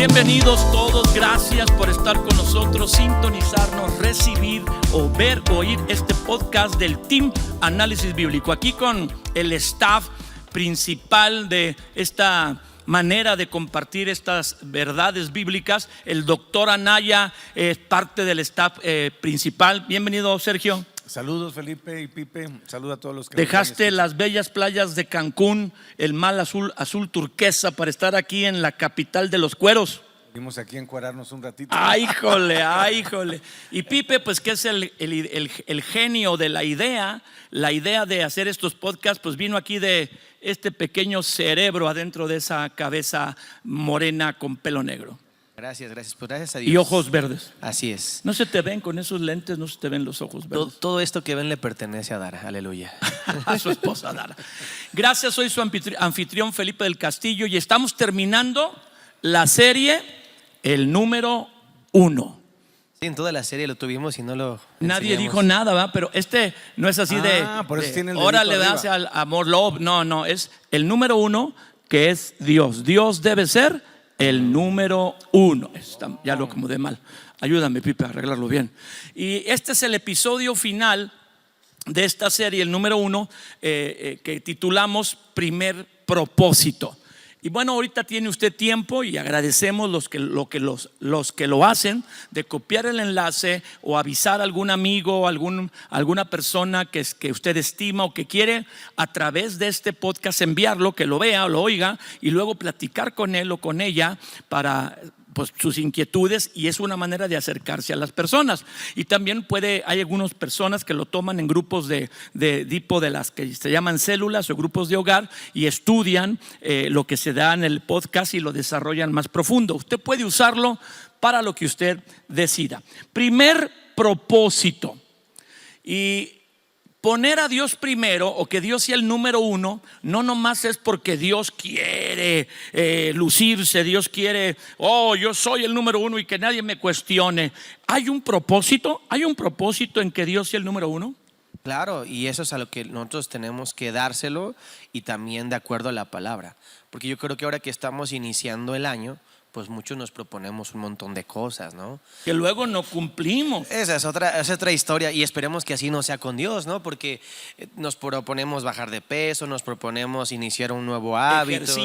Bienvenidos todos, gracias por estar con nosotros, sintonizarnos, recibir o ver o oír este podcast del Team Análisis Bíblico. Aquí con el staff principal de esta manera de compartir estas verdades bíblicas. El doctor Anaya es parte del staff principal. Bienvenido, Sergio. Saludos, Felipe y Pipe. Saludos a todos los que dejaste las bellas playas de Cancún, el mar azul turquesa, para estar aquí en la capital de los cueros. Venimos aquí a encuadrarnos un ratito. ¡Ay, híjole! Y Pipe, pues que es el genio de la idea de hacer estos podcasts, pues vino aquí de este pequeño cerebro adentro de esa cabeza morena con pelo negro. Gracias, pues gracias a Dios. Y ojos verdes. Así es. No se te ven con esos lentes, no se te ven los ojos verdes. Todo esto que ven le pertenece a Dara, aleluya. A su esposa Dara. Gracias, soy su anfitrión Felipe del Castillo y estamos terminando la serie, el número 1. Sí, en toda la serie lo tuvimos y no lo Nadie enseñamos. dijo nada, ¿verdad? Pero este no es así por eso tiene el ahora dedito le das arriba. al amor, love. No, es el número 1, que es Dios. Dios debe ser el número 1. Ya lo acomodé mal. Ayúdame, Pipe, a arreglarlo bien. Y este es el episodio final de esta serie, el número 1, que titulamos Primer Propósito. Y bueno, ahorita tiene usted tiempo y agradecemos los que lo hacen, de copiar el enlace o avisar a algún amigo, alguna persona que usted estima o que quiere a través de este podcast enviarlo, que lo vea o lo oiga y luego platicar con él o con ella para sus inquietudes, y es una manera de acercarse a las personas. Y también hay algunas personas que lo toman en grupos de tipo de las que se llaman células o grupos de hogar y estudian lo que se da en el podcast y lo desarrollan más profundo. Usted puede usarlo para lo que usted decida. Primer propósito. Y poner a Dios primero, o que Dios sea el número 1, no nomás es porque Dios quiere lucirse, Dios quiere, yo soy el número 1 y que nadie me cuestione. ¿Hay un propósito en que Dios sea el número 1? Claro, y eso es a lo que nosotros tenemos que dárselo, y también de acuerdo a la palabra. Porque yo creo que ahora que estamos iniciando el año, pues muchos nos proponemos un montón de cosas, ¿no? Que luego no cumplimos. Esa es otra historia, y esperemos que así no sea con Dios, ¿no? Porque nos proponemos bajar de peso, nos proponemos iniciar un nuevo hábito,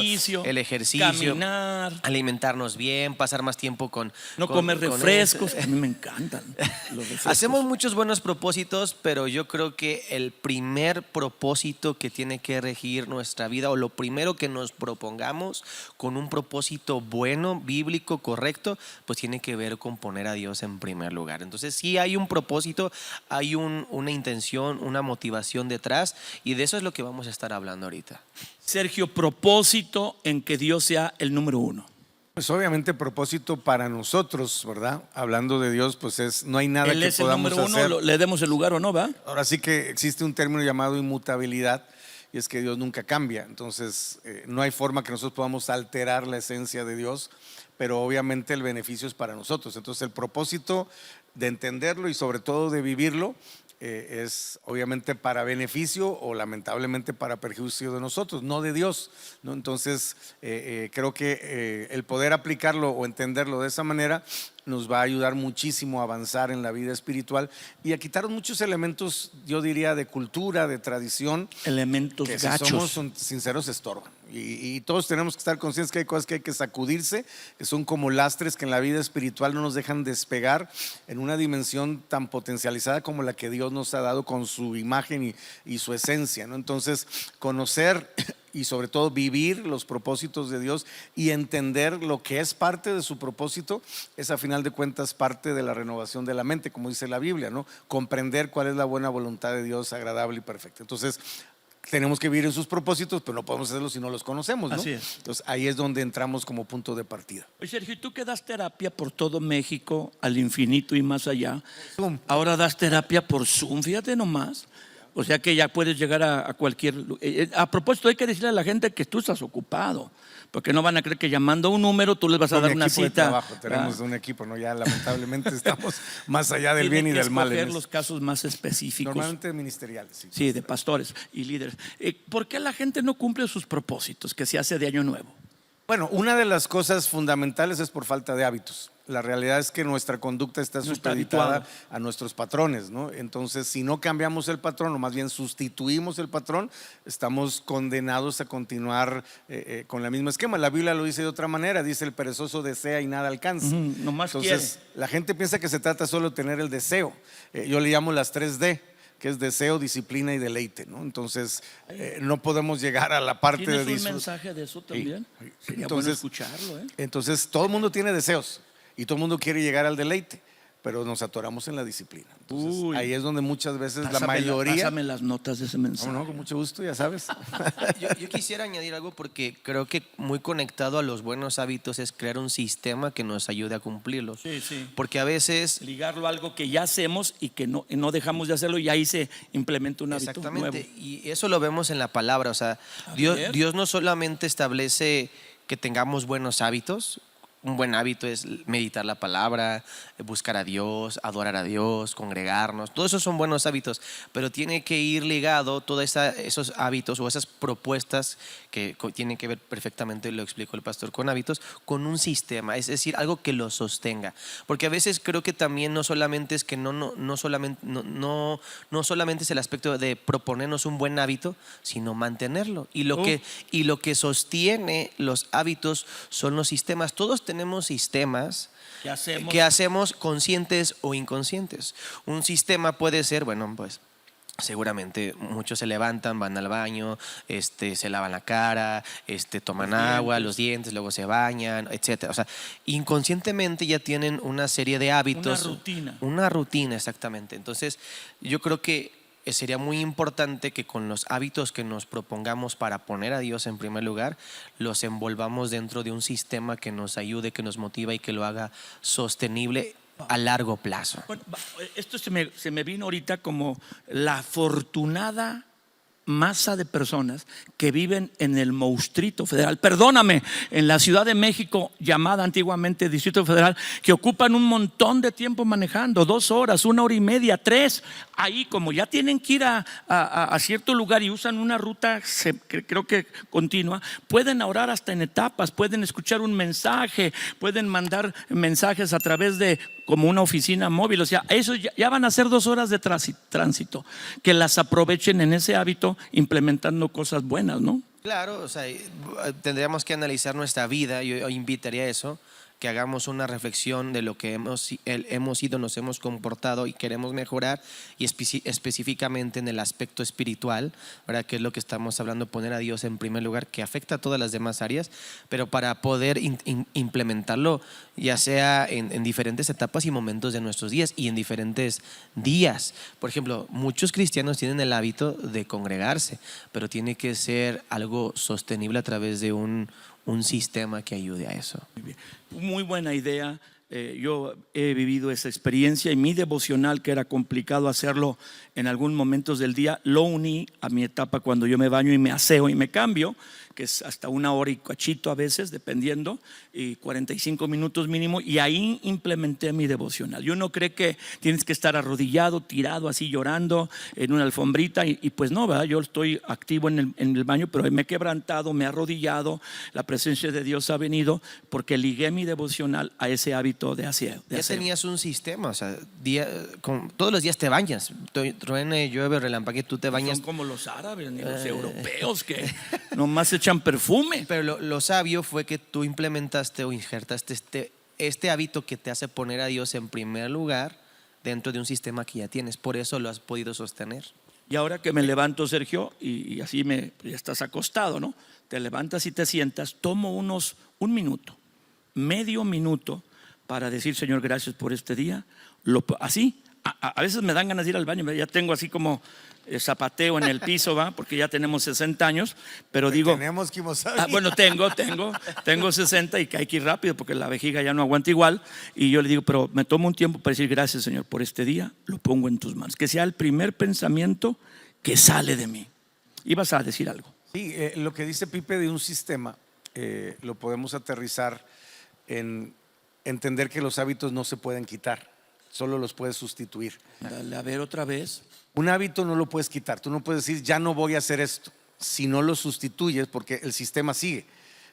el ejercicio, caminar, alimentarnos bien, pasar más tiempo no comer refrescos. A mí me encantan los refrescos. Hacemos muchos buenos propósitos, pero yo creo que el primer propósito que tiene que regir nuestra vida, o lo primero que nos propongamos con un propósito bueno, bíblico, correcto, pues tiene que ver con poner a Dios en primer lugar. Entonces sí hay un propósito, hay una intención, una motivación detrás, y de eso es lo que vamos a estar hablando ahorita. Sergio, propósito en que Dios sea el número 1. Pues obviamente propósito para nosotros, ¿verdad? Hablando de Dios, pues no hay nada Él que es el podamos número 1, hacer. le demos el lugar o no, ¿va? Ahora sí que existe un término llamado inmutabilidad, y es que Dios nunca cambia. Entonces no hay forma que nosotros podamos alterar la esencia de Dios, pero obviamente el beneficio es para nosotros. Entonces el propósito de entenderlo y sobre todo de vivirlo es obviamente para beneficio o lamentablemente para perjuicio de nosotros, no de Dios, ¿no? Entonces creo que el poder aplicarlo o entenderlo de esa manera nos va a ayudar muchísimo a avanzar en la vida espiritual y a quitar muchos elementos, yo diría, de cultura, de tradición, elementos que gachos. si somos sinceros estorban. Y todos tenemos que estar conscientes que hay cosas que hay que sacudirse, que son como lastres que en la vida espiritual no nos dejan despegar en una dimensión tan potencializada como la que Dios nos ha dado con su imagen y su esencia, ¿no? Entonces, conocer y sobre todo vivir los propósitos de Dios y entender lo que es parte de su propósito es a final de cuentas parte de la renovación de la mente, como dice la Biblia, ¿no? Comprender cuál es la buena voluntad de Dios, agradable y perfecta. Entonces tenemos que vivir en sus propósitos, pero no podemos hacerlo si no los conocemos, ¿no? Así es. Entonces ahí es donde entramos como punto de partida. Oye, Sergio, ¿y tú que das terapia por todo México, al infinito y más allá? Zoom. Ahora das terapia por Zoom, fíjate nomás. O sea que ya puedes llegar a cualquier... A propósito, hay que decirle a la gente que tú estás ocupado, porque no van a creer que llamando un número tú les vas a dar una cita. Tenemos un equipo, ¿no? Ya lamentablemente estamos más allá del bien y del mal. Tienen que escoger los casos más específicos. Normalmente ministeriales. Sí, de pastores y líderes. ¿Por qué la gente no cumple sus propósitos que se hace de año nuevo? Bueno, una de las cosas fundamentales es por falta de hábitos. La realidad es que nuestra conducta está No está supeditada habituado. a nuestros patrones, ¿no? Entonces, si no cambiamos el patrón, o más bien sustituimos el patrón, estamos condenados a continuar con el mismo esquema. La Biblia lo dice de otra manera, dice: el perezoso desea y nada alcanza. Nomás Entonces, la gente piensa que se trata solo de tener el deseo. Yo le llamo las 3D, que es deseo, disciplina y deleite, ¿no? Entonces, no podemos llegar a la parte de ¿Tienes un disfrutar. mensaje de eso también? Sí. Sería bueno Entonces, escucharlo, ¿eh? Entonces, todo el mundo tiene deseos y todo el mundo quiere llegar al deleite, pero nos atoramos en la disciplina. Entonces, Uy. ahí es donde muchas veces la Pásame mayoría. Pásame las notas de ese mensaje. No, con mucho gusto, ya sabes. Yo quisiera añadir algo porque creo que muy conectado a los buenos hábitos es crear un sistema que nos ayude a cumplirlos. Sí, sí. Porque a veces, Ligarlo a algo que ya hacemos y que no dejamos de hacerlo, y ahí se implementa un hábito exactamente, nuevo. y eso lo vemos en la palabra. O sea, ver. Dios no solamente establece que tengamos buenos hábitos. Un buen hábito es meditar la palabra, buscar a Dios, adorar a Dios, congregarnos. Todos esos son buenos hábitos, pero tiene que ir ligado todos esos hábitos o esas propuestas que tienen que ver perfectamente, lo explicó el pastor, con hábitos, con un sistema, es decir, algo que lo sostenga. Porque a veces creo que también no solamente es que no solamente es el aspecto de proponernos un buen hábito, sino mantenerlo. Y lo que sostiene los hábitos son los sistemas. Todos tenemos sistemas ¿Qué hacemos? conscientes o inconscientes. Un sistema puede ser, bueno, pues seguramente muchos se levantan, van al baño, se lavan la cara, toman agua, los dientes, luego se bañan, etcétera. O sea, inconscientemente ya tienen una serie de hábitos. Una rutina. Una rutina, exactamente. Entonces, yo creo que sería muy importante que con los hábitos que nos propongamos para poner a Dios en primer lugar, los envolvamos dentro de un sistema que nos ayude, que nos motiva y que lo haga sostenible a largo plazo. Bueno, esto se me vino ahorita como la afortunada masa de personas que viven en el Monstruito Federal, perdóname, en la Ciudad de México, llamada antiguamente Distrito Federal, que ocupan un montón de tiempo manejando, 2 horas, 1 hora y media, 3. Ahí, como ya tienen que ir a cierto lugar y usan una ruta creo que continua, pueden orar hasta en etapas, pueden escuchar un mensaje, pueden mandar mensajes a través de como una oficina móvil. O sea, eso ya van a ser 2 horas de tránsito, que las aprovechen en ese hábito, implementando cosas buenas, ¿no? Claro, o sea, tendríamos que analizar nuestra vida. Yo invitaría a eso, que hagamos una reflexión de lo que hemos sido, nos hemos comportado y queremos mejorar, y específicamente en el aspecto espiritual, ¿verdad? Que es lo que estamos hablando, poner a Dios en primer lugar, que afecta a todas las demás áreas, pero para poder implementarlo, ya sea en diferentes etapas y momentos de nuestros días y en diferentes días. Por ejemplo, muchos cristianos tienen el hábito de congregarse, pero tiene que ser algo sostenible a través de un sistema que ayude a eso. Muy buena idea. Yo he vivido esa experiencia, y mi devocional, que era complicado hacerlo en algún momentos del día, lo uní a mi etapa cuando yo me baño y me aseo y me cambio, que es hasta 1 hora y cachito a veces, dependiendo, y 45 minutos mínimo, y ahí implementé mi devocional. Yo no creo que tienes que estar arrodillado, tirado así, llorando en una alfombrita, y pues no, ¿verdad? Yo estoy activo en el baño, pero me he quebrantado, me he arrodillado, la presencia de Dios ha venido, porque ligué mi devocional a ese hábito de aseo. Ya tenías un sistema, o sea, todos los días te bañas, truene, llueve, relampague, tú te bañas. Son como los árabes ni los europeos, que nomás echan perfume. Pero lo sabio fue que tú implementaste o injertaste este hábito que te hace poner a Dios en primer lugar dentro de un sistema que ya tienes. Por eso lo has podido sostener. Y ahora que me levanto, Sergio, y así ya estás acostado, ¿no? Te levantas y te sientas, tomo un minuto, medio minuto, para decir: Señor, gracias por este día. Así, a veces me dan ganas de ir al baño, ya tengo así como zapateo en el piso, ¿va? Porque ya tenemos 60 años, pero digo, Tenemos quimosauria. bueno, tengo 60 y que hay que ir rápido porque la vejiga ya no aguanta igual. Y yo le digo, pero me tomo un tiempo para decir: gracias, Señor, por este día, lo pongo en tus manos. Que sea el primer pensamiento que sale de mí. Ibas a decir algo. Sí, lo que dice Pipe de un sistema, lo podemos aterrizar en entender que los hábitos no se pueden quitar, solo los puedes sustituir. Dale, a ver otra vez. Un hábito no lo puedes quitar, tú no puedes decir: ya no voy a hacer esto, si no lo sustituyes, porque el sistema sigue.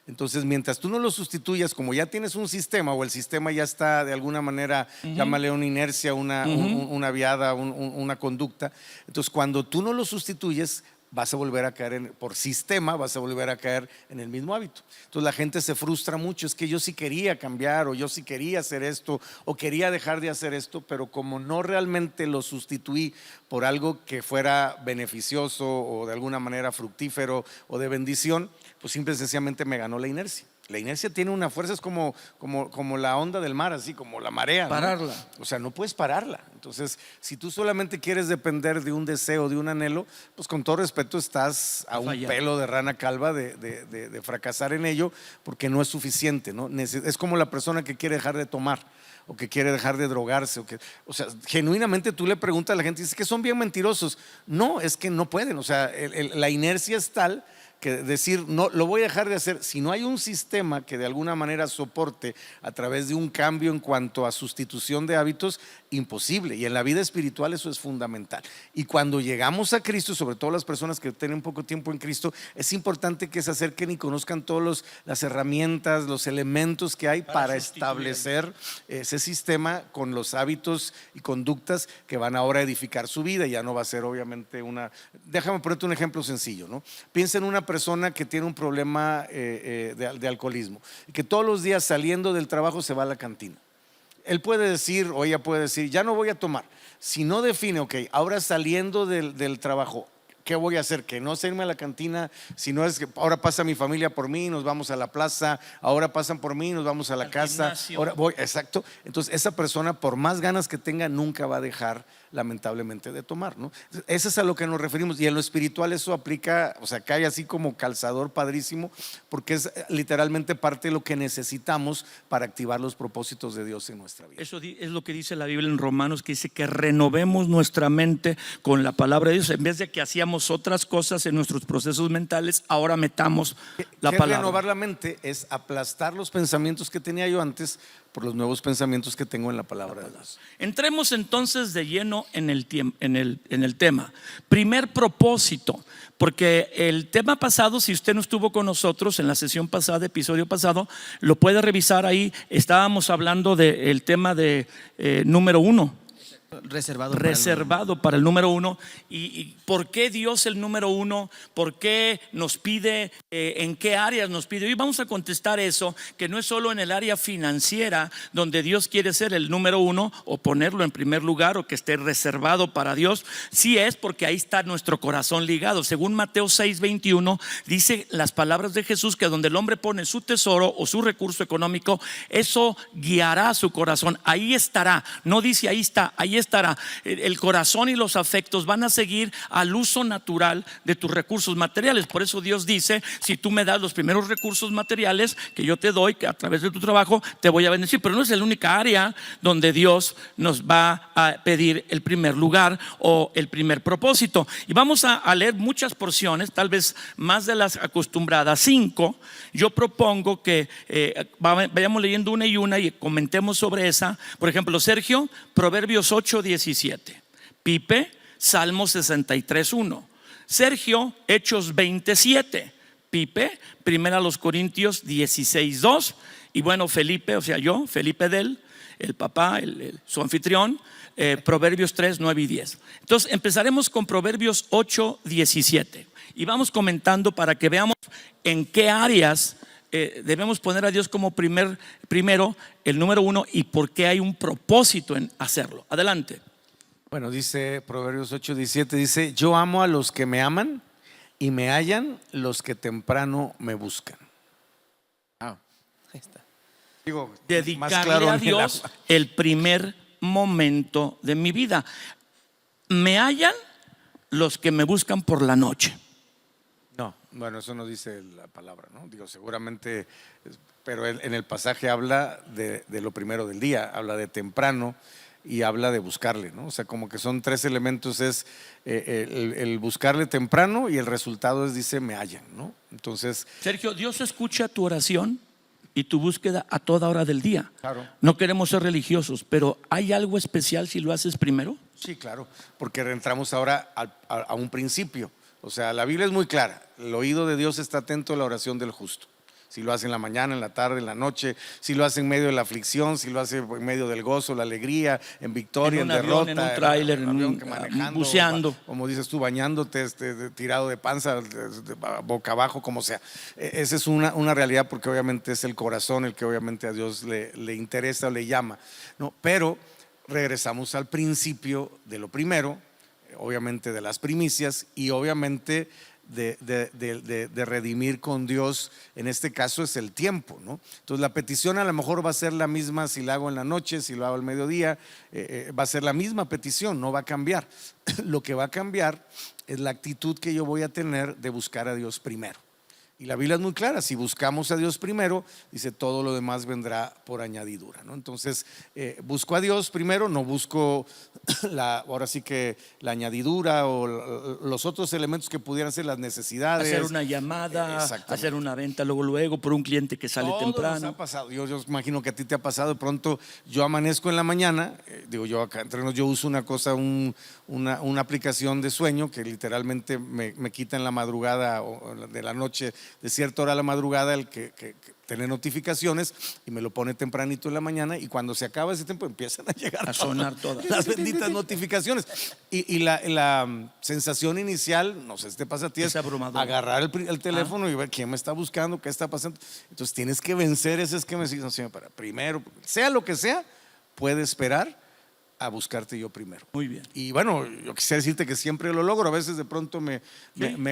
Entonces, mientras tú no lo sustituyas, como ya tienes un sistema o el sistema ya está de alguna manera, llámale una inercia, una viada, una conducta, entonces cuando tú no lo sustituyes, vas a volver a caer por sistema, vas a volver a caer en el mismo hábito. Entonces la gente se frustra mucho, es que yo sí quería cambiar, o yo sí quería hacer esto, o quería dejar de hacer esto, pero como no realmente lo sustituí por algo que fuera beneficioso o de alguna manera fructífero o de bendición, pues simple y sencillamente me ganó la inercia. La inercia tiene una fuerza, es como la onda del mar, así como la marea, ¿no? Pararla. O sea, no puedes pararla. Entonces, si tú solamente quieres depender de un deseo, de un anhelo, pues con todo respeto estás a un pelo de rana calva de fracasar en ello, porque no es suficiente, ¿no? Es como la persona que quiere dejar de tomar o que quiere dejar de drogarse, o sea, genuinamente tú le preguntas a la gente y dices que son bien mentirosos. No, es que no pueden, o sea, la inercia es tal que decir, no, lo voy a dejar de hacer. Si no hay un sistema que de alguna manera soporte a través de un cambio en cuanto a sustitución de hábitos, imposible. Y en la vida espiritual eso es fundamental. Y cuando llegamos a Cristo, sobre todo las personas que tienen poco tiempo en Cristo, es importante que se acerquen y conozcan todas las herramientas, los elementos que hay para establecer ese sistema con los hábitos y conductas que van ahora a edificar su vida. Ya no va a ser obviamente Déjame ponerte un ejemplo sencillo, ¿no? Piensa en una persona que tiene un problema de alcoholismo y que todos los días saliendo del trabajo se va a la cantina. Él puede decir, o ella puede decir, ya no voy a tomar. Si no define, ok, ahora saliendo del trabajo, ¿qué voy a hacer? Que no se irme a la cantina, si no es que ahora pasa mi familia por mí, nos vamos a la plaza, ahora pasan por mí, nos vamos a la casa. Ahora voy, exacto. Entonces esa persona, por más ganas que tenga, nunca va a dejar lamentablemente de tomar, ¿no? Eso es a lo que nos referimos. Y en lo espiritual eso aplica, o sea, cae así como calzador padrísimo, porque es literalmente parte de lo que necesitamos para activar los propósitos de Dios en nuestra vida. Eso es lo que dice la Biblia en Romanos, que dice que renovemos nuestra mente con la palabra de Dios. En vez de que hacíamos otras cosas en nuestros procesos mentales, ahora metamos la palabra. Renovar la mente es aplastar los pensamientos que tenía yo antes por los nuevos pensamientos que tengo en la palabra de Dios. Entremos entonces de lleno en el tema. Primer propósito, porque el tema pasado, si usted no estuvo con nosotros en la sesión pasada, episodio pasado, lo puede revisar ahí. Estábamos hablando del tema de número 1. Reservado para el número 1. ¿Y por qué Dios el número 1? ¿Por qué nos pide? ¿En qué áreas nos pide? Hoy vamos a contestar eso, que no es solo en el área financiera donde Dios quiere ser el número 1 o ponerlo en primer lugar o que esté reservado para Dios. Sí es porque ahí está nuestro corazón ligado. Según Mateo 6:21 dice las palabras de Jesús, que donde el hombre pone su tesoro o su recurso económico, eso guiará su corazón. Ahí estará, no dice ahí está, ahí estará. El corazón y los afectos van a seguir al uso natural de tus recursos materiales. Por eso Dios dice, si tú me das los primeros recursos materiales que yo te doy, que a través de tu trabajo te voy a bendecir. Pero no es la única área donde Dios nos va a pedir el primer lugar o el primer propósito. Y vamos a leer muchas porciones, tal vez más de las acostumbradas, 5. Yo propongo que vayamos leyendo una y comentemos sobre esa. Por ejemplo, Sergio, Proverbios 8:17. Pipe, Salmo 63:1. Sergio, Hechos 20:7. Pipe, Primera a los Corintios 16:2. Y bueno, Felipe, o sea yo, Felipe el papá, su anfitrión, Proverbios 3:9-10. Entonces empezaremos con Proverbios 8:17 y vamos comentando para que veamos en qué áreas debemos poner a Dios como primero, el número 1, y por qué hay un propósito en hacerlo. Adelante. Bueno, dice Proverbios 8:17, dice: yo amo a los que me aman y me hallan los que temprano me buscan. Ahí está. Digo, dedicarle más claro a Dios el primer momento de mi vida. Me hallan los que me buscan por la noche. No, bueno, eso no dice la palabra, ¿no? Digo, seguramente, pero en el pasaje habla de lo primero del día, habla de temprano y habla de buscarle, ¿no? O sea, como que son 3 elementos, es el buscarle temprano y el resultado es, dice, me hallan, ¿no? Entonces, Sergio, Dios escucha tu oración y tu búsqueda a toda hora del día. Claro. No queremos ser religiosos, pero ¿hay algo especial si lo haces primero? sí, claro, porque entramos ahora a un principio. O sea, la Biblia es muy clara: el oído de Dios está atento a la oración del justo. Si lo hace en la mañana, en la tarde, en la noche, si lo hace en medio de la aflicción, si lo hace en medio del gozo, la alegría, en victoria, En un en avión, derrota, en un tráiler, en avión que manejando, buceando. como dices tú, bañándote, tirado de panza, boca abajo, como sea. Esa es una realidad, porque obviamente es el corazón el que obviamente a Dios le interesa o le llama, ¿no? Pero regresamos al principio de lo primero, obviamente de las primicias, y obviamente de redimir con Dios. En este caso es el tiempo, ¿no? Entonces la petición a lo mejor va a ser la misma si la hago en la noche, si lo hago al mediodía, va a ser la misma petición, no va a cambiar. Lo que va a cambiar es la actitud que yo voy a tener de buscar a Dios primero. Y la Biblia es muy clara: si buscamos a Dios primero, dice, todo lo demás vendrá por añadidura, ¿no? Entonces busco a Dios primero, no busco ahora sí que la añadidura o los otros elementos que pudieran ser las necesidades. Hacer una llamada, hacer una venta luego por un cliente que sale Todo temprano. nos ha pasado. Yo imagino que a ti te ha pasado. De pronto yo amanezco en la mañana, digo yo acá entre nos, yo uso una cosa, una aplicación de sueño que literalmente me quita en la madrugada o de la noche, de cierta hora a la madrugada, el que tener notificaciones, y me lo pone tempranito en la mañana, y cuando se acaba ese tiempo empiezan a llegar A sonar todas las benditas notificaciones. Y la sensación inicial, no sé si te pasa a ti, es agarrar el teléfono y ver quién me está buscando, qué está pasando. Entonces tienes que vencer ese esquema y decir, no, señor, para primero, sea lo que sea, puede esperar a buscarte yo primero. Muy bien. Y bueno, yo quisiera decirte que siempre lo logro. A veces de pronto me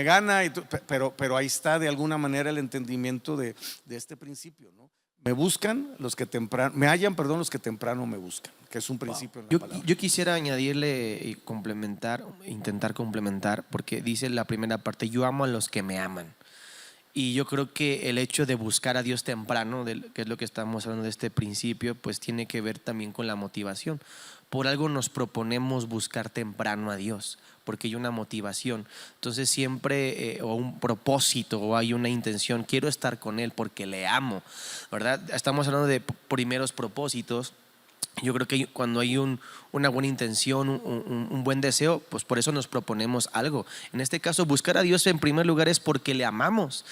gana, pero ahí está de alguna manera el entendimiento de este principio, ¿no? Me buscan los que temprano, me hallan, perdón, los que temprano me buscan, que es un principio en la palabra. Yo quisiera añadirle y intentar complementar, porque dice la primera parte: yo amo a los que me aman. Y yo creo que el hecho de buscar a Dios temprano, que es lo que estamos hablando de este principio, pues tiene que ver también con la motivación. Por algo nos proponemos buscar temprano a Dios, porque hay una motivación. Entonces siempre o un propósito o hay una intención: quiero estar con Él porque le amo, ¿verdad? Estamos hablando de primeros propósitos. Yo creo que cuando hay una buena intención, un buen deseo, pues por eso nos proponemos algo. En este caso, buscar a Dios en primer lugar es porque le amamos,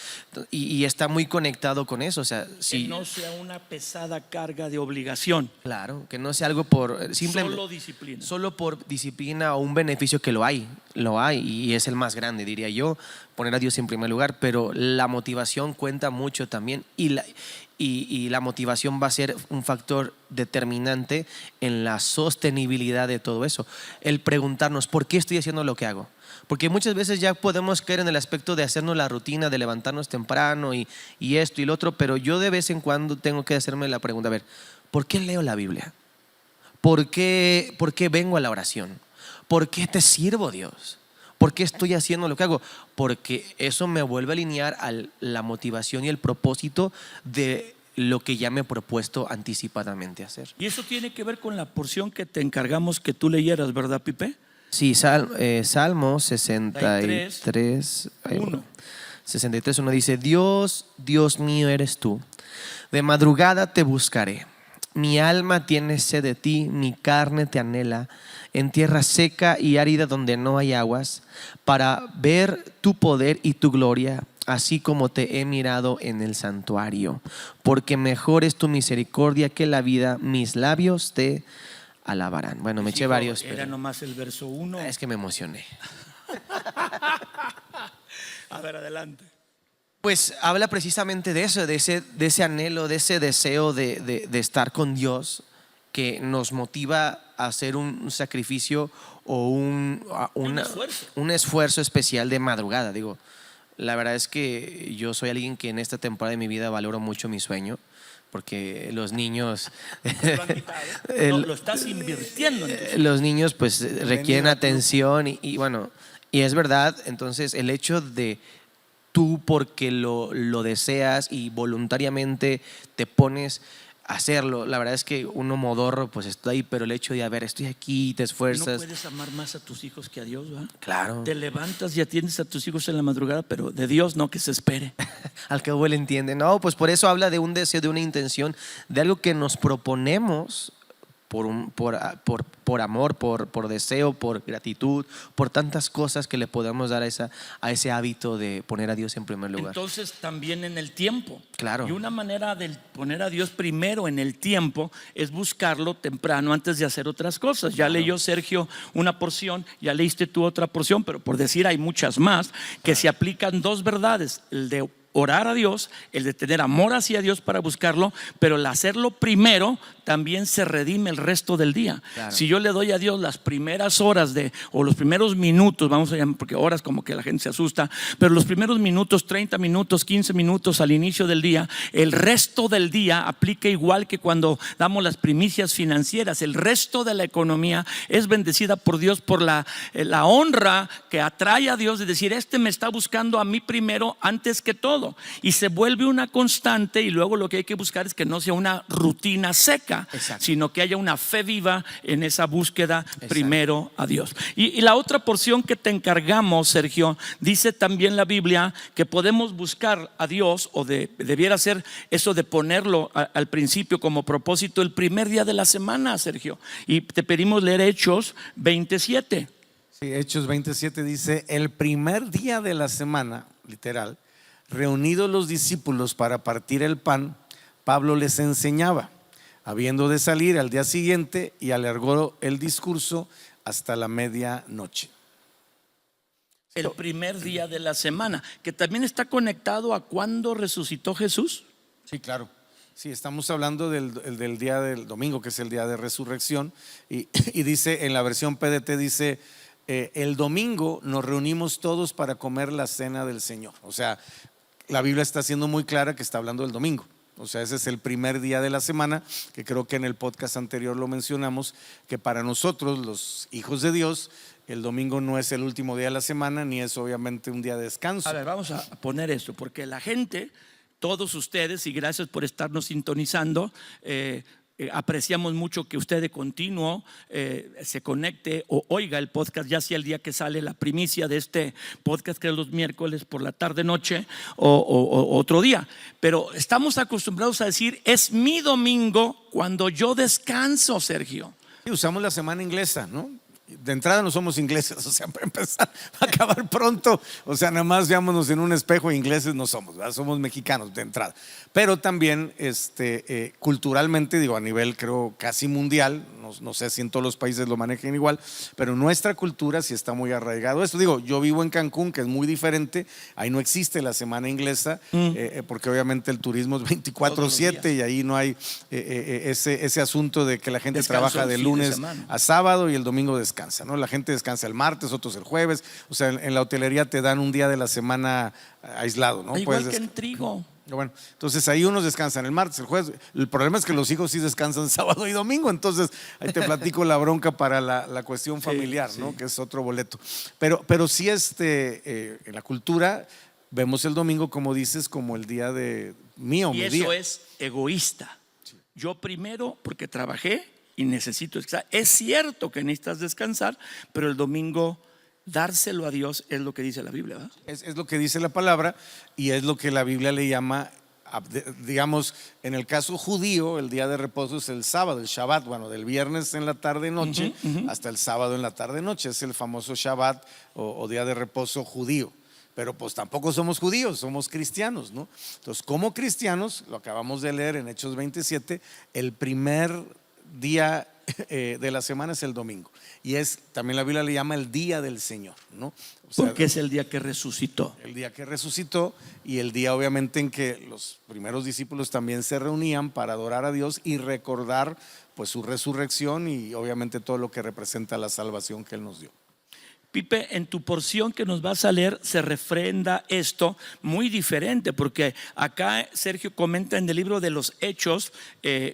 y está muy conectado con eso. O sea, que no sea una pesada carga de obligación. Claro, que no sea algo por simplemente solo por disciplina o un beneficio, que lo hay y es el más grande, diría yo, poner a Dios en primer lugar. Pero la motivación cuenta mucho también, y la motivación va a ser un factor determinante en la sostenibilidad de todo eso. El preguntarnos: ¿por qué estoy haciendo lo que hago? Porque muchas veces ya podemos caer en el aspecto de hacernos la rutina, de levantarnos temprano y esto y lo otro, pero yo de vez en cuando tengo que hacerme la pregunta: a ver, ¿por qué leo la Biblia? ¿Por qué vengo a la oración? ¿Por qué te sirvo, Dios? ¿Por qué estoy haciendo lo que hago? Porque eso me vuelve a alinear a la motivación y el propósito de lo que ya me he propuesto anticipadamente hacer. Y eso tiene que ver con la porción que te encargamos que tú leyeras, ¿verdad, Pipe? Sí, Salmo 63, 63:1 dice: Dios, Dios mío eres tú, de madrugada te buscaré. Mi alma tiene sed de ti, mi carne te anhela, en tierra seca y árida donde no hay aguas, para ver tu poder y tu gloria, así como te he mirado en el santuario. Porque mejor es tu misericordia que la vida, mis labios te alabarán. Bueno, me eché varios. Era nomás el verso 1. Es que me emocioné. A ver, adelante. Pues habla precisamente de eso, de ese anhelo, de ese deseo de estar con Dios, que nos motiva a hacer un sacrificio o un esfuerzo especial de madrugada. Digo, la verdad es que yo soy alguien que en esta temporada de mi vida valoro mucho mi sueño, porque los niños lo han quitado. Lo estás invirtiendo en los niños pues requieren atención y bueno, y es verdad. Entonces el hecho de tú, porque lo deseas y voluntariamente te pones a hacerlo, la verdad es que uno modorro pues está ahí, pero el hecho de, a ver, estoy aquí, te esfuerzas. No puedes amar más a tus hijos que a Dios, ¿verdad? Claro. Te levantas y atiendes a tus hijos en la madrugada, pero de Dios no, que se espere. Al cabo él entiende. No, pues por eso habla de un deseo, de una intención, de algo que nos proponemos por amor, por deseo, por gratitud, por tantas cosas que le podemos dar a ese hábito de poner a Dios en primer lugar. Entonces también en el tiempo. Claro. Y una manera de poner a Dios primero en el tiempo es buscarlo temprano antes de hacer otras cosas. Ya leyó Sergio una porción, ya leíste tú otra porción, pero por decir hay muchas más que se aplican dos verdades: el de orar a Dios, el de tener amor hacia Dios para buscarlo, pero el hacerlo primero también se redime el resto del día. Claro. Si yo le doy a Dios las primeras horas o los primeros minutos, vamos a llamar, porque horas como que la gente se asusta, pero los primeros minutos, 30 minutos, 15 minutos al inicio del día, el resto del día aplica igual que cuando damos las primicias financieras. El resto de la economía es bendecida por Dios por la honra que atrae a Dios de decir: este me está buscando a mí primero antes que todo. Y se vuelve una constante, y luego lo que hay que buscar es que no sea una rutina seca. Exacto. Sino que haya una fe viva en esa búsqueda. Exacto. Primero a Dios. Y la otra porción que te encargamos, Sergio, dice también la Biblia que podemos buscar a Dios, o debiera ser eso de ponerlo al principio como propósito, el primer día de la semana, Sergio. Y te pedimos leer Hechos 27. Sí, Hechos 27 dice: el primer día de la semana, literal, reunidos los discípulos para partir el pan, Pablo les enseñaba, habiendo de salir al día siguiente, y alargó el discurso hasta la medianoche. El primer día de la semana, que también está conectado a cuando resucitó Jesús. Sí, claro. Sí, estamos hablando del día del domingo, que es el día de resurrección. Y dice, en la versión PDT dice: el domingo nos reunimos todos para comer la cena del Señor. O sea, la Biblia está siendo muy clara que está hablando del domingo. O sea, ese es el primer día de la semana, que creo que en el podcast anterior lo mencionamos, que para nosotros, los hijos de Dios, el domingo no es el último día de la semana, ni es obviamente un día de descanso. A ver, vamos a poner esto, porque la gente, todos ustedes, y gracias por estarnos sintonizando, apreciamos mucho que usted de continuo se conecte o oiga el podcast, ya sea el día que sale la primicia de este podcast, que es los miércoles por la tarde noche, o otro día. Pero estamos acostumbrados a decir: es mi domingo cuando yo descanso, Sergio. Y usamos la semana inglesa, ¿no? De entrada no somos ingleses, o sea, para empezar, va a acabar pronto. O sea, nada más veámonos en un espejo, ingleses no somos, ¿verdad? Somos mexicanos de entrada. Pero también culturalmente, digo, a nivel creo casi mundial, no sé si en todos los países lo manejen igual, pero nuestra cultura sí está muy arraigado esto. Digo, yo vivo en Cancún, que es muy diferente, ahí no existe la semana inglesa, porque obviamente el turismo es 24/7 y ahí no hay ese asunto de que la gente Descanso trabaja de lunes a sábado y el domingo descansa, ¿no? La gente descansa el martes, otros el jueves. O sea, en la hotelería te dan un día de la semana aislado, ¿no? Igual que en trigo. Bueno, entonces ahí unos descansan el martes, el jueves. El problema es que los hijos sí descansan sábado y domingo. Entonces ahí te platico la bronca para la cuestión familiar, sí, ¿no? Sí. Que es otro boleto. Pero sí, en la cultura vemos el domingo, como dices, como el día de mío. Y eso es egoísta. Sí. Yo primero, porque trabajé y necesito descansar. Es cierto que necesitas descansar, pero el domingo dárselo a Dios es lo que dice la Biblia, ¿verdad? Es lo que dice la palabra, y es lo que la Biblia le llama, digamos, en el caso judío, el día de reposo es el sábado, el Shabbat. Bueno, del viernes en la tarde noche hasta el sábado en la tarde noche, es el famoso Shabbat o día de reposo judío. Pero pues tampoco somos judíos, somos cristianos, ¿no? Entonces, como cristianos, lo acabamos de leer en Hechos 27, el primer día de la semana es el domingo, y también la Biblia le llama el día del Señor, ¿no? O sea, porque es el día que resucitó. El día que resucitó, y el día obviamente en que los primeros discípulos también se reunían para adorar a Dios y recordar pues su resurrección, y obviamente todo lo que representa la salvación que Él nos dio. Pipe, en tu porción que nos vas a leer se refrenda esto muy diferente, porque acá Sergio comenta en el libro de los Hechos,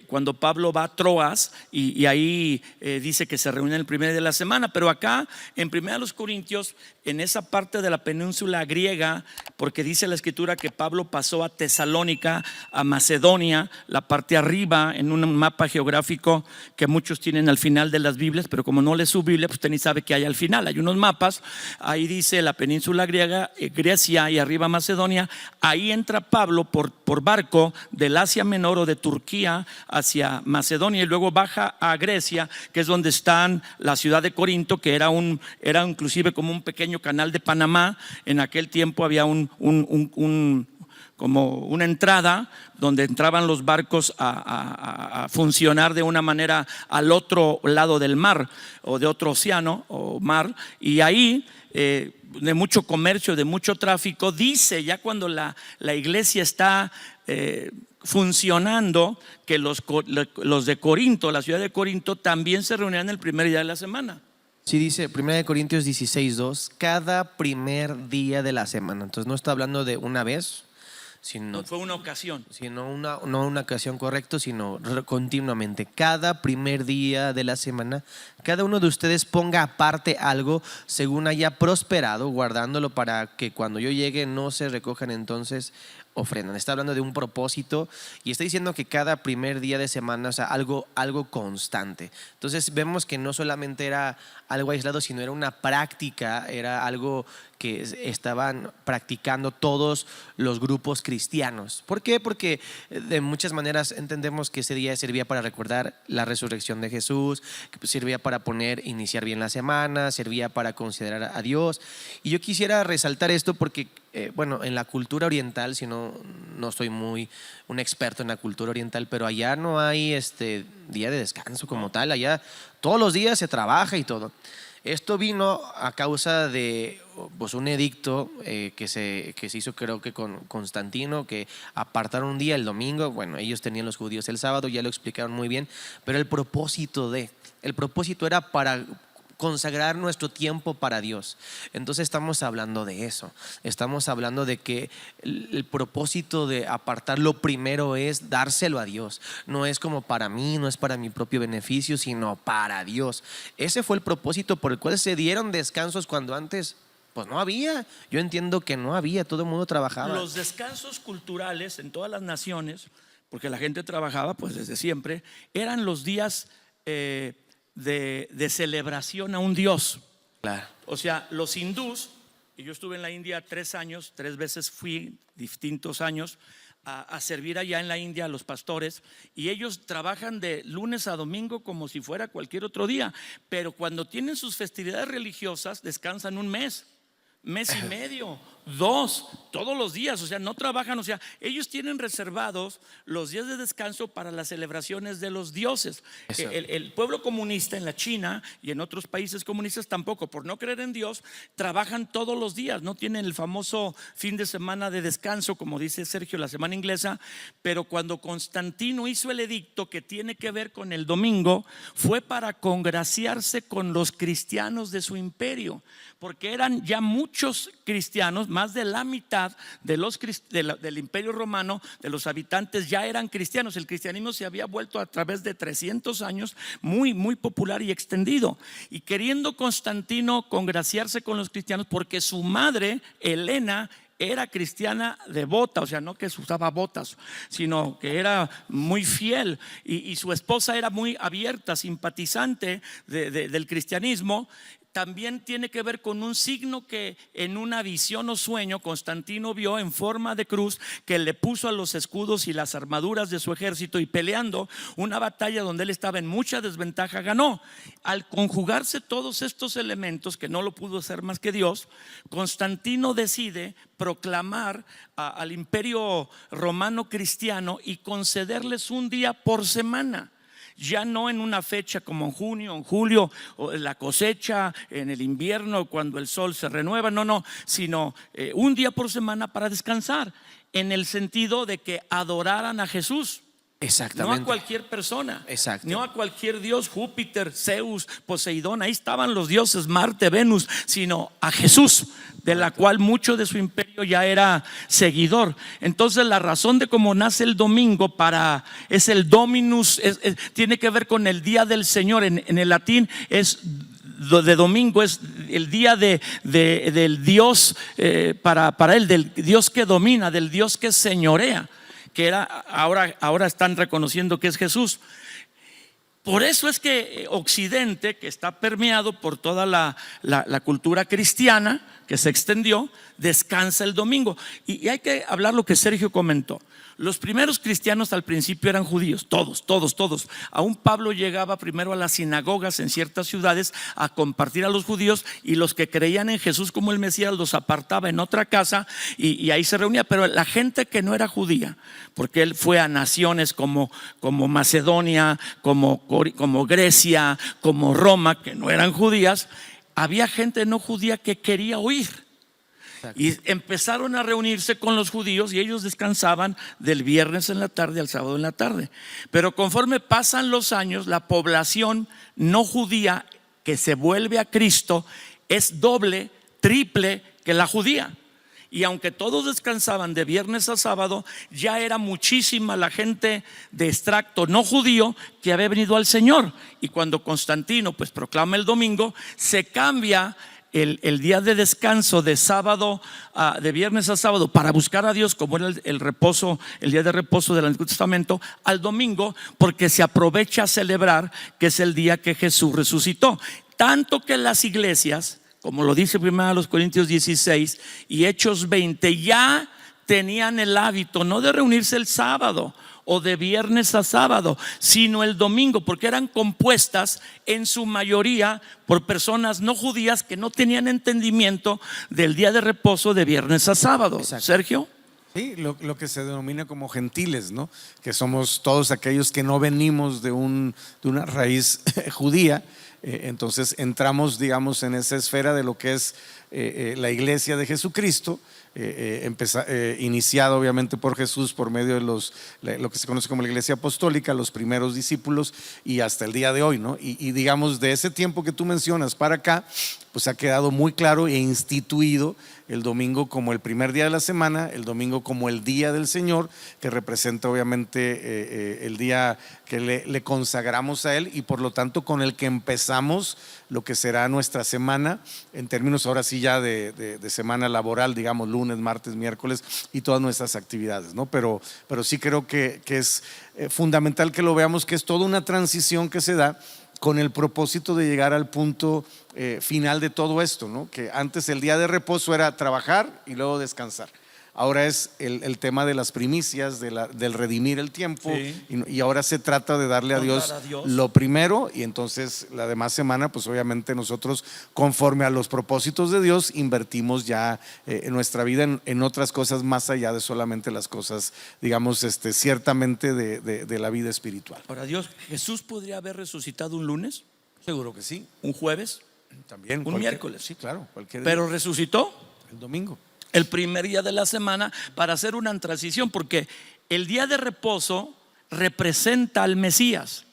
cuando Pablo va a Troas y ahí dice que se reúnen el primer día de la semana, pero acá en 1 Corintios, en esa parte de la península griega, porque dice la escritura que Pablo pasó a Tesalónica, a Macedonia, la parte arriba en un mapa geográfico que muchos tienen al final de las Biblias, pero como no lees su Biblia, pues usted ni sabe qué hay al final. Hay unos mapas, ahí dice la península griega, Grecia y arriba Macedonia. Ahí entra Pablo por barco del Asia Menor o de Turquía hacia Macedonia y luego baja a Grecia, que es donde están la ciudad de Corinto, que era inclusive como un pequeño canal de Panamá. En aquel tiempo había como una entrada donde entraban los barcos a funcionar de una manera al otro lado del mar o de otro océano o mar, y ahí de mucho comercio, de mucho tráfico. Dice ya cuando la iglesia está funcionando, que los de Corinto, la ciudad de Corinto, también se reunían el primer día de la semana. Sí, dice 1 Corintios 16:2, cada primer día de la semana. Entonces no está hablando de una vez, sino Fue una ocasión. no una ocasión, correcto, sino continuamente. Cada primer día de la semana, cada uno de ustedes ponga aparte algo según haya prosperado, guardándolo para que cuando yo llegue no se recojan entonces ofrendan. Está hablando de un propósito y está diciendo que cada primer día de semana, o sea, algo constante. Entonces vemos que no solamente era algo aislado, sino era una práctica, era algo que estaban practicando todos los grupos cristianos. ¿Por qué? Porque de muchas maneras entendemos que ese día servía para recordar la resurrección de Jesús, que servía para iniciar bien la semana, servía para considerar a Dios. Y yo quisiera resaltar esto porque bueno, en la cultura oriental, si no soy muy un experto en la cultura oriental, pero allá no hay día de descanso como tal. Allá todos los días se trabaja y todo. Esto vino a causa de pues, un edicto que se hizo, creo que con Constantino, que apartaron un día, el domingo. Bueno, ellos tenían los judíos el sábado, ya lo explicaron muy bien, pero el propósito era para consagrar nuestro tiempo para Dios. Entonces estamos hablando de eso. Estamos hablando de que el propósito de apartar lo primero es dárselo a Dios. No es como para mí, no es para mi propio beneficio, sino para Dios. Ese fue el propósito por el cual se dieron descansos cuando antes pues no había. Yo entiendo que no había, todo el mundo trabajaba. Los descansos culturales en todas las naciones, porque la gente trabajaba pues desde siempre, eran los días de celebración a un Dios. Claro. O sea, los hindús, y yo estuve en la India 3 años, 3 veces fui, distintos años, a servir allá en la India a los pastores, y ellos trabajan de lunes a domingo como si fuera cualquier otro día, pero cuando tienen sus festividades religiosas descansan un mes y medio, 2, todos los días, o sea, no trabajan, o sea, ellos tienen reservados los días de descanso para las celebraciones de los dioses. El pueblo comunista en la China y en otros países comunistas tampoco, por no creer en Dios, trabajan todos los días, no tienen el famoso fin de semana de descanso, como dice Sergio, la semana inglesa. Pero cuando Constantino hizo el edicto que tiene que ver con el domingo, fue para congraciarse con los cristianos de su imperio, porque eran ya muchos cristianos, más de la mitad del imperio romano, de los habitantes ya eran cristianos. El cristianismo se había vuelto a través de 300 años muy, muy popular y extendido. Y queriendo Constantino congraciarse con los cristianos, porque su madre, Helena, era cristiana devota, o sea, no que usaba botas, sino que era muy fiel, y su esposa era muy abierta, simpatizante del cristianismo. También tiene que ver con un signo que en una visión o sueño Constantino vio en forma de cruz, que le puso a los escudos y las armaduras de su ejército, y peleando una batalla donde él estaba en mucha desventaja, ganó. Al conjugarse todos estos elementos, que no lo pudo hacer más que Dios, Constantino decide proclamar al imperio romano cristiano y concederles un día por semana. Ya no en una fecha como en junio, en julio, o en la cosecha, en el invierno cuando el sol se renueva, no, sino un día por semana para descansar, en el sentido de que adoraran a Jesús. Exactamente. No a cualquier persona. Exacto. No a cualquier dios, Júpiter, Zeus, Poseidón, ahí estaban los dioses, Marte, Venus, sino a Jesús, de la cual mucho de su imperio ya era seguidor. Entonces la razón de cómo nace el domingo es el Dominus, tiene que ver con el día del Señor. En el latín es de domingo, es el día del Dios, para él, del Dios que domina, del Dios que señorea, que era ahora están reconociendo que es Jesús. Por eso es que Occidente, que está permeado por toda la cultura cristiana que se extendió, descansa el domingo. Y hay que hablar lo que Sergio comentó. Los primeros cristianos al principio eran judíos, todos. Aún Pablo llegaba primero a las sinagogas en ciertas ciudades a compartir a los judíos, y los que creían en Jesús como el Mesías los apartaba en otra casa y ahí se reunía. Pero la gente que no era judía, porque él fue a naciones como Macedonia, como Grecia, como Roma, que no eran judías, había gente no judía que quería oír. Y empezaron a reunirse con los judíos, y ellos descansaban del viernes en la tarde al sábado en la tarde. Pero conforme pasan los años, la población no judía que se vuelve a Cristo es doble, triple que la judía. Y aunque todos descansaban de viernes a sábado, ya era muchísima la gente de extracto no judío que había venido al Señor. Y cuando Constantino pues proclama el domingo, se cambia el día de descanso de sábado, de viernes a sábado, para buscar a Dios, como era el reposo, el día de reposo del Antiguo Testamento, al domingo, porque se aprovecha a celebrar que es el día que Jesús resucitó. Tanto que las iglesias, como lo dice 1 Corintios 16 y Hechos 20, ya tenían el hábito no de reunirse el sábado o de viernes a sábado, sino el domingo, porque eran compuestas en su mayoría por personas no judías que no tenían entendimiento del día de reposo de viernes a sábado. Exacto. Sergio. Sí, lo que se denomina como gentiles, ¿no? Que somos todos aquellos que no venimos de una raíz judía. Entonces entramos, digamos, en esa esfera de lo que es la iglesia de Jesucristo, iniciado obviamente por Jesús por medio de lo que se conoce como la iglesia apostólica, los primeros discípulos, y hasta el día de hoy, ¿no? Y digamos, de ese tiempo que tú mencionas para acá, pues ha quedado muy claro e instituido el domingo como el primer día de la semana, el domingo como el día del Señor, que representa obviamente el día que le consagramos a Él, y por lo tanto con el que empezamos lo que será nuestra semana, en términos ahora sí ya de semana laboral, digamos lunes, martes, miércoles y todas nuestras actividades, ¿no? Pero sí creo que es fundamental que lo veamos, que es toda una transición que se da con el propósito de llegar al punto final de todo esto, ¿no? Que antes el día de reposo era trabajar y luego descansar. Ahora es el tema de las primicias, del redimir el tiempo, sí. y ahora se trata de darle a Dios lo primero, y entonces la demás semana pues obviamente nosotros, conforme a los propósitos de Dios, invertimos ya en nuestra vida en otras cosas más allá de solamente las cosas, digamos, ciertamente de la vida espiritual. Ahora, ¿Jesús podría haber resucitado un lunes? Seguro que sí. ¿Un jueves? También. ¿Un miércoles? Sí, claro. Cualquier Pero día. resucitó El domingo. el primer día de la semana para hacer una transición, porque el día de reposo representa al Mesías,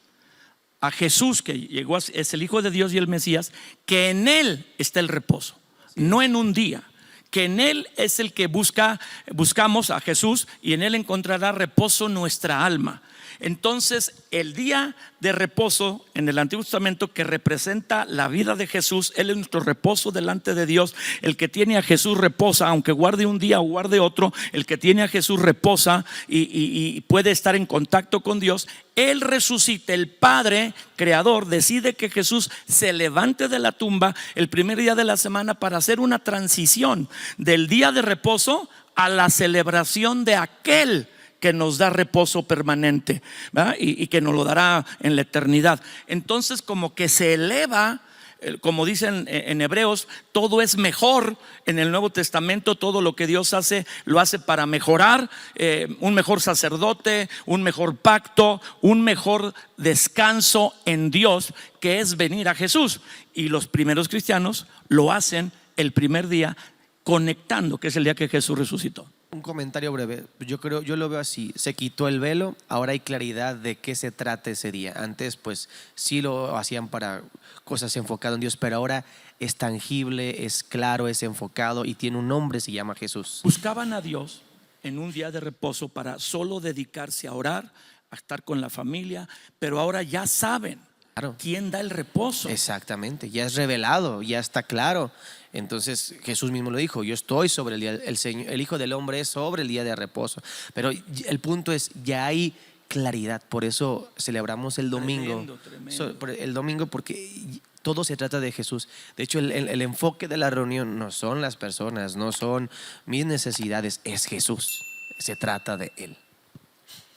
a Jesús, que llegó, es el Hijo de Dios y el Mesías, que en Él está el reposo, no en un día, que en Él es el que buscamos a Jesús, y en Él encontrará reposo nuestra alma. Entonces, el día de reposo en el Antiguo Testamento, que representa la vida de Jesús, Él es nuestro reposo delante de Dios. El que tiene a Jesús reposa, aunque guarde un día o guarde otro. El que tiene a Jesús reposa y puede estar en contacto con Dios. Él resucita, el Padre Creador decide que Jesús se levante de la tumba el primer día de la semana para hacer una transición del día de reposo a la celebración de aquel que nos da reposo permanente, ¿verdad? Y que nos lo dará en la eternidad. Entonces, como que se eleva, como dicen en Hebreos, todo es mejor en el Nuevo Testamento. Todo lo que Dios hace, lo hace para mejorar, un mejor sacerdote, un mejor pacto, un mejor descanso en Dios, que es venir a Jesús. Y los primeros cristianos lo hacen el primer día, conectando, que es el día que Jesús resucitó. Un comentario breve. Yo lo veo así: se quitó el velo, ahora hay claridad de qué se trata ese día. Antes pues sí lo hacían para cosas enfocadas en Dios, pero ahora es tangible, es claro, es enfocado y tiene un nombre, se llama Jesús. Buscaban a Dios en un día de reposo para solo dedicarse a orar, a estar con la familia, pero ahora ya saben quién da el reposo. Exactamente, ya es revelado, ya está claro. Entonces Jesús mismo lo dijo: yo estoy sobre el día, el Hijo del Hombre es sobre el día de reposo. Pero el punto es, ya hay claridad. Por eso celebramos el domingo. Tremendo. El domingo, porque todo se trata de Jesús. De hecho, el enfoque de la reunión no son las personas, no son mis necesidades, es Jesús. Se trata de Él.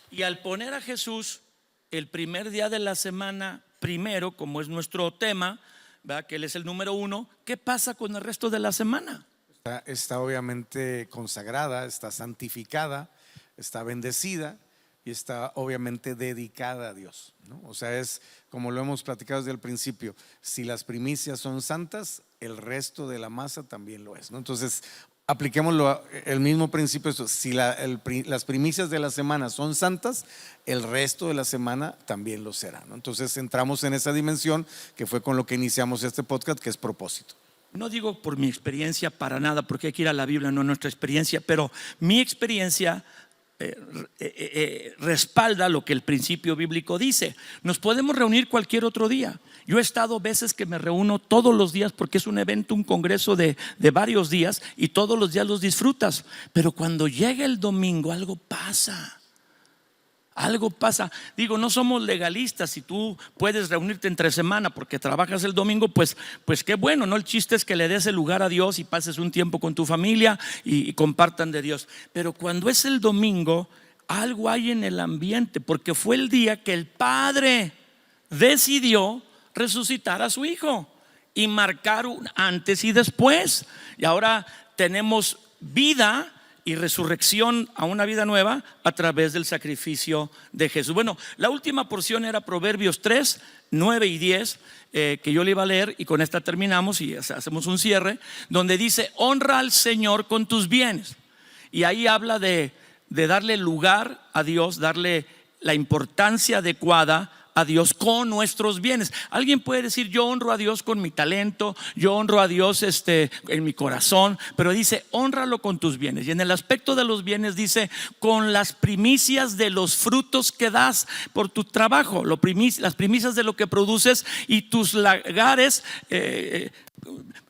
Y al poner a Jesús el primer día de la semana, primero, como es nuestro tema, ¿verdad?, que Él es el número 1, ¿qué pasa con el resto de la semana? Está obviamente consagrada, está santificada, está bendecida y está obviamente dedicada a Dios, ¿no? O sea, es como lo hemos platicado desde el principio, si las primicias son santas, el resto de la masa también lo es, ¿no? Entonces, apliquémoslo el mismo principio, si las primicias de la semana son santas, el resto de la semana también lo será, ¿no? Entonces entramos en esa dimensión que fue con lo que iniciamos este podcast, que es propósito. No digo por mi experiencia para nada, porque hay que ir a la Biblia, no nuestra experiencia, pero mi experiencia respalda lo que el principio bíblico dice. Nos podemos reunir cualquier otro día. Yo he estado veces que me reúno todos los días porque es un evento, un congreso de varios días, y todos los días los disfrutas. Pero cuando llega el domingo algo pasa. Algo pasa. Digo, no somos legalistas. Si tú puedes reunirte entre semana porque trabajas el domingo, pues qué bueno, ¿no? El chiste es que le des el lugar a Dios y pases un tiempo con tu familia y compartan de Dios. Pero cuando es el domingo, algo hay en el ambiente, porque fue el día que el Padre decidió resucitar a su Hijo y marcar un antes y después. Y ahora tenemos vida y resurrección a una vida nueva a través del sacrificio de Jesús. Bueno, la última porción era Proverbios 3, 9 y 10, que yo le iba a leer, y con esta terminamos y hacemos un cierre, donde dice: honra al Señor con tus bienes. Y ahí habla de darle lugar a Dios, darle la importancia adecuada a Dios con nuestros bienes. Alguien puede decir: yo honro a Dios con mi talento, yo honro a Dios en mi corazón, pero dice: hónralo con tus bienes. Y en el aspecto de los bienes dice: con las primicias de los frutos que das por tu trabajo, las primicias de lo que produces y tus lagares.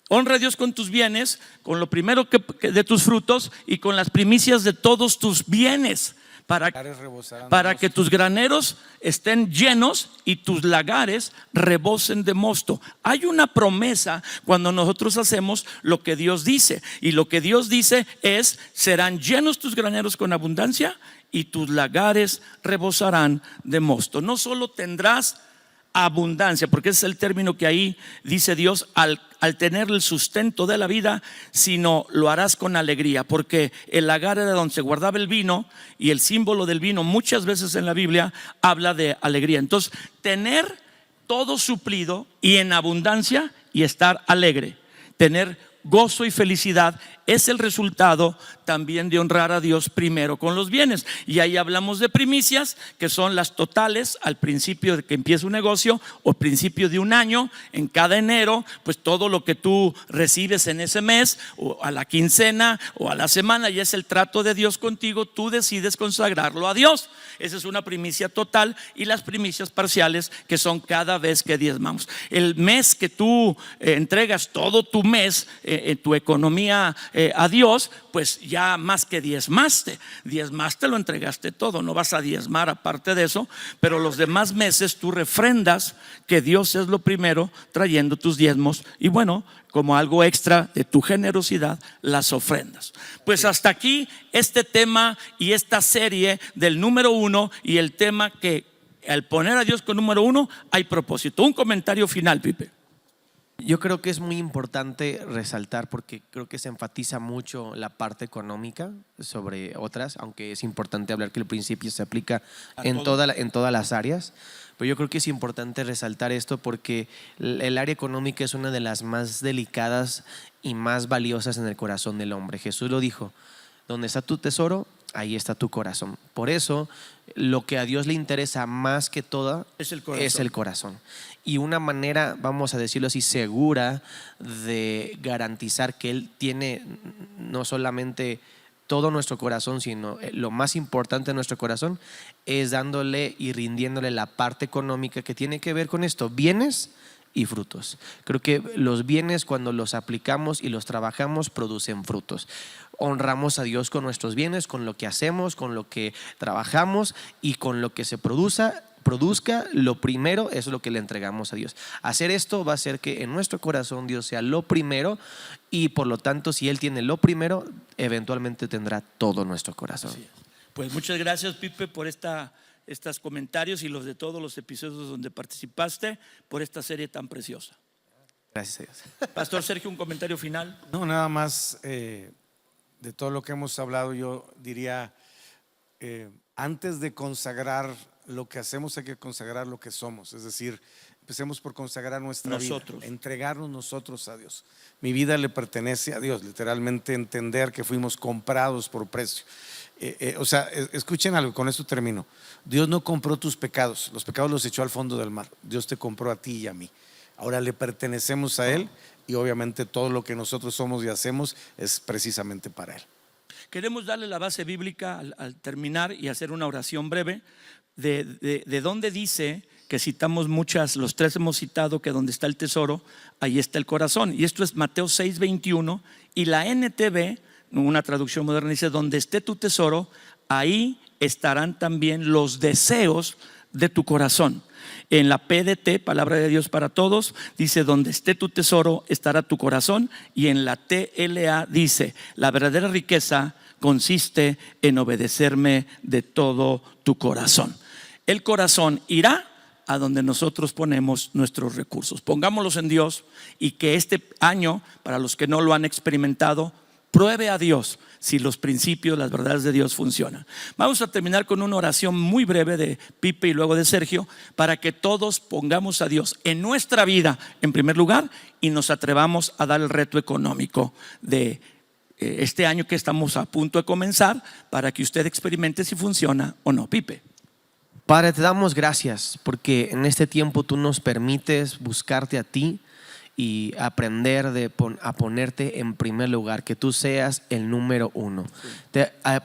Honra a Dios con tus bienes, con lo primero que de tus frutos y con las primicias de todos tus bienes, para que tus graneros estén llenos y tus lagares rebosen de mosto. Hay una promesa cuando nosotros hacemos lo que Dios dice, y lo que Dios dice es: serán llenos tus graneros con abundancia y tus lagares rebosarán de mosto. No solo tendrás abundancia, porque ese es el término que ahí dice Dios, al tener el sustento de la vida, sino lo harás con alegría, porque el lagar era donde se guardaba el vino, y el símbolo del vino muchas veces en la Biblia habla de alegría. Entonces, tener todo suplido y en abundancia y estar alegre, tener gozo y felicidad, es el resultado también de honrar a Dios primero con los bienes. Y ahí hablamos de primicias, que son las totales al principio de que empieza un negocio o principio de un año. En cada enero, pues todo lo que tú recibes en ese mes, o a la quincena o a la semana, y es el trato de Dios contigo, tú decides consagrarlo a Dios. Esa es una primicia total. Y las primicias parciales, que son cada vez que diezmamos. El mes que tú entregas todo tu mes, tu economía a Dios, pues ya más que diezmaste, lo entregaste todo. No vas a diezmar aparte de eso, pero los demás meses tú refrendas que Dios es lo primero, trayendo tus diezmos y, bueno, como algo extra de tu generosidad, las ofrendas. Pues hasta aquí este tema y esta serie del número 1, y el tema que al poner a Dios con número 1 hay propósito. Un comentario final, Pipe. Yo creo que es muy importante resaltar, porque creo que se enfatiza mucho la parte económica sobre otras, aunque es importante hablar que el principio se aplica en todas las áreas. Pero yo creo que es importante resaltar esto porque el área económica es una de las más delicadas y más valiosas en el corazón del hombre. Jesús lo dijo: donde está tu tesoro, ahí está tu corazón. Por eso, lo que a Dios le interesa más que todo es el corazón. Y una manera, vamos a decirlo así, segura de garantizar que Él tiene no solamente todo nuestro corazón, sino lo más importante de nuestro corazón, es dándole y rindiéndole la parte económica que tiene que ver con esto: bienes y frutos. Creo que los bienes, cuando los aplicamos y los trabajamos, producen frutos. Honramos a Dios con nuestros bienes, con lo que hacemos, con lo que trabajamos y con lo que se produzca. Lo primero es lo que le entregamos a Dios. Hacer esto va a hacer que en nuestro corazón Dios sea lo primero, y por lo tanto, si Él tiene lo primero, eventualmente tendrá todo nuestro corazón. Sí. Pues muchas gracias, Pipe, por estos comentarios y los de todos los episodios donde participaste, por esta serie tan preciosa. Gracias a Dios. Pastor Sergio, un comentario final. No, nada más de todo lo que hemos hablado, yo diría, antes de consagrar lo que hacemos, hay que consagrar lo que somos. Es decir, empecemos por consagrar nuestra vida, entregarnos nosotros a Dios. Mi vida le pertenece a Dios, literalmente entender que fuimos comprados por precio. O sea, escuchen algo, con esto termino. Dios no compró tus pecados, los pecados los echó al fondo del mar. Dios te compró a ti y a mí. Ahora le pertenecemos a Él, y obviamente todo lo que nosotros somos y hacemos es precisamente para Él. Queremos darle la base bíblica al terminar y hacer una oración breve de donde dice, que citamos muchas, los tres hemos citado, que donde está el tesoro, ahí está el corazón. Y esto es Mateo 6:21, y la NTV, una traducción moderna, dice: donde esté tu tesoro, ahí estarán también los deseos de tu corazón. En la PDT, Palabra de Dios para Todos, dice: donde esté tu tesoro, estará tu corazón. Y en la TLA dice: la verdadera riqueza consiste en obedecerme de todo tu corazón. El corazón irá a donde nosotros ponemos nuestros recursos. Pongámoslos en Dios, y que este año, para los que no lo han experimentado, pruebe a Dios si los principios, las verdades de Dios funcionan. Vamos a terminar con una oración muy breve de Pipe y luego de Sergio, para que todos pongamos a Dios en nuestra vida en primer lugar y nos atrevamos a dar el reto económico de este año que estamos a punto de comenzar, para que usted experimente si funciona o no. Pipe. Padre, te damos gracias porque en este tiempo tú nos permites buscarte a ti y aprender a ponerte en primer lugar, que tú seas el número uno. Sí.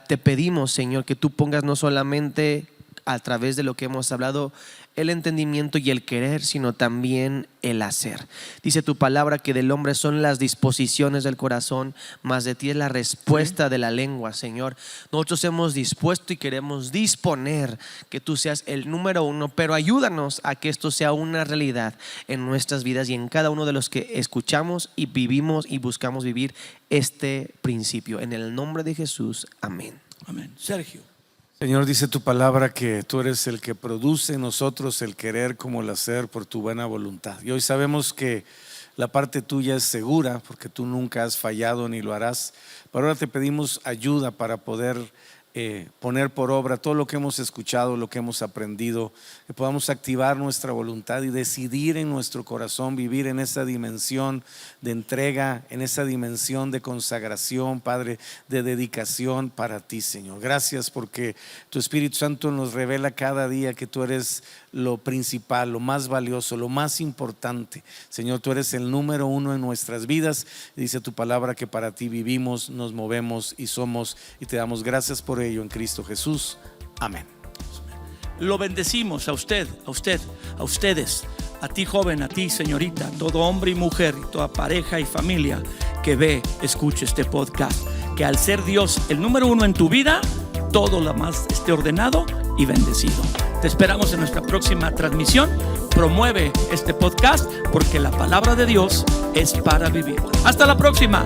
Te pedimos, Señor, que tú pongas no solamente a través de lo que hemos hablado el entendimiento y el querer, sino también el hacer. Dice tu palabra que del hombre son las disposiciones del corazón, mas de ti es la respuesta de la lengua, Señor. Nosotros hemos dispuesto y queremos disponer que tú seas el número uno, pero ayúdanos a que esto sea una realidad en nuestras vidas y en cada uno de los que escuchamos y vivimos y buscamos vivir este principio. En el nombre de Jesús, amén. Amén. Sergio. Señor, dice tu palabra que tú eres el que produce en nosotros el querer como el hacer por tu buena voluntad. Y hoy sabemos que la parte tuya es segura, porque tú nunca has fallado ni lo harás. Pero ahora te pedimos ayuda para poder poner por obra todo lo que hemos escuchado, lo que hemos aprendido, que podamos activar nuestra voluntad y decidir en nuestro corazón vivir en esa dimensión de entrega, en esa dimensión de consagración, Padre, de dedicación para ti, Señor. Gracias porque tu Espíritu Santo nos revela cada día que tú eres lo principal, lo más valioso, lo más importante. Señor, tú eres el número uno en nuestras vidas. Dice tu palabra que para ti vivimos, nos movemos y somos, y te damos gracias por ello en Cristo Jesús. Amén. Lo bendecimos a usted, a ustedes, a ti joven, a ti señorita, todo hombre y mujer, toda pareja y familia que escuche este podcast, que al ser Dios el número uno en tu vida, todo lo más esté ordenado y bendecido. Te esperamos en nuestra próxima transmisión. Promueve este podcast porque la palabra de Dios es para vivir. Hasta la próxima.